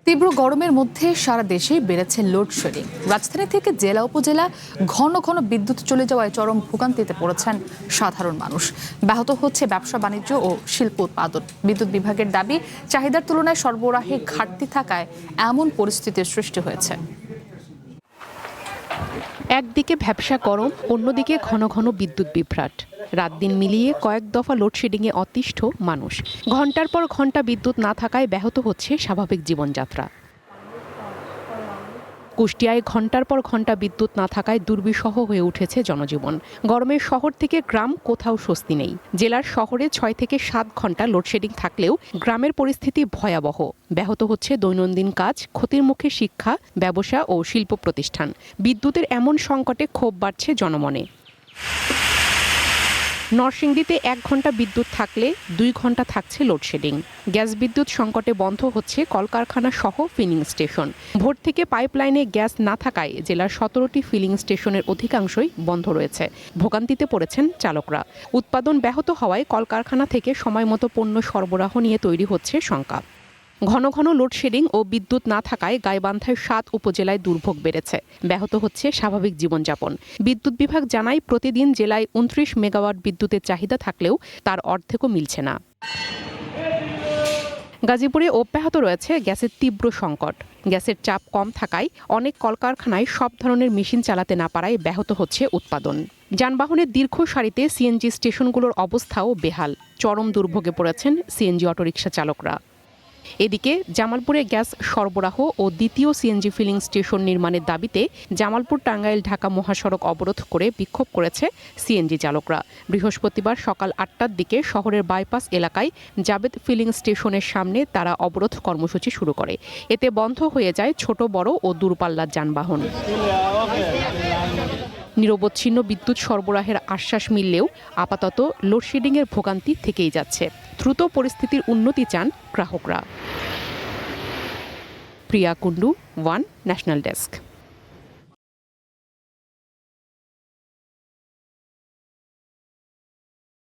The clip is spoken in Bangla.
তীব্র গরমের মধ্যে সারা দেশেই বেড়েছে লোডশেডিং। রাজধানী থেকে জেলা উপজেলা ঘন ঘন বিদ্যুৎ চলে যাওয়ায় চরম ভোগান্তিতে পড়েছেন সাধারণ মানুষ। ব্যাহত হচ্ছে ব্যবসা বাণিজ্য ও শিল্প উৎপাদন। বিদ্যুৎ বিভাগের দাবি, চাহিদার তুলনায় সরবরাহে ঘাটতি থাকায় এমন পরিস্থিতির সৃষ্টি হয়েছে। একদিকে ভ্যাপসা গরম, অন্যদিকে ঘন ঘন বিদ্যুৎ বিভ্রাট। রাত দিন মিলিয়ে কয়েক দফা লোডশেডিংয়ে অতিষ্ঠ মানুষ। ঘন্টার পর ঘন্টা বিদ্যুৎ না থাকায় ব্যাহত হচ্ছে স্বাভাবিক জীবনযাত্রা। কুষ্টিয়ায় ঘন্টার পর ঘন্টা বিদ্যুৎ না থাকায় দুর্বিষহ হয়ে উঠেছে জনজীবন। গরমের শহর থেকে গ্রাম কোথাও স্বস্তি নেই। জেলার শহরে 6 থেকে 7 ঘন্টা লোডশেডিং থাকলেও গ্রামের পরিস্থিতি ভয়াবহ। ব্যাহত হচ্ছে দৈনন্দিন কাজ, ক্ষতির মুখে শিক্ষা, ব্যবসা ও শিল্প প্রতিষ্ঠান। বিদ্যুতের এমন সংকটে ক্ষোভ বাড়ছে জনমনে। নরসিংদীতে 1 ঘন্টা বিদ্যুৎ থাকলে 2 ঘন্টা থাকছে লোডশেডিং। গ্যাস বিদ্যুৎ সংকটে বন্ধ হচ্ছে কলকারখানা সহ ফিলিং স্টেশন। ভোর থেকে পাইপলাইনে গ্যাস না থাকায় জেলার 17টি ফিলিং স্টেশনের অধিকাংশই বন্ধ রয়েছে। ভোগান্তিতে পড়েছেন চালকরা। উৎপাদন ব্যাহত হওয়ায় কলকারখানা থেকে সময়মতো পণ্য সরবরাহ নিয়ে তৈরি হচ্ছে শঙ্কা। ঘন ঘন লোডশেডিং ও বিদ্যুৎ না থাকায় গাইবান্ধার 7 উপজেলায় দুর্ভোগ বেড়েছে। ব্যাহত হচ্ছে স্বাভাবিক জীবনযাপন। বিদ্যুৎ বিভাগ জানায়, প্রতিদিন জেলায় 29 মেগাওয়াট বিদ্যুতের চাহিদা থাকলেও তার অর্ধেকও মিলছে না। গাজীপুরে অব্যাহত রয়েছে গ্যাসের তীব্র সংকট। গ্যাসের চাপ কম থাকায় অনেক কলকারখানায় সব ধরনের মেশিন চালাতে না পারায় ব্যাহত হচ্ছে উৎপাদন। যানবাহনের দীর্ঘ সারিতে সিএনজি স্টেশনগুলোর অবস্থাও বেহাল। চরম দুর্ভোগে পড়েছেন সিএনজি অটোরিকশা চালকরা। এদিকে জামালপুরে গ্যাস সরবরাহ ও দ্বিতীয় সিএনজি ফিলিং স্টেশন নির্মাণের দাবিতে জামালপুর টাঙ্গাইল ঢাকা মহাসড়ক অবরোধ করে বিক্ষোভ করেছে সিএনজি চালকরা। বৃহস্পতিবার সকাল 8টার দিকে শহরের বাইপাস এলাকায় জাবেদ ফিলিং স্টেশনের সামনে তারা অবরোধ কর্মসূচি শুরু করে। এতে বন্ধ হয়ে যায় ছোট বড় ও দূরপাল্লার যানবাহন। নিরবচ্ছিন্ন বিদ্যুৎ সরবরাহের আশ্বাস মিললেও আপাতত লোডশেডিংয়ের ভোগান্তি থেকেই যাচ্ছে। দ্রুত পরিস্থিতির উন্নতি চান গ্রাহকরা। প্রিয়া কুন্ডু, ওয়ান ন্যাশনাল ডেস্ক।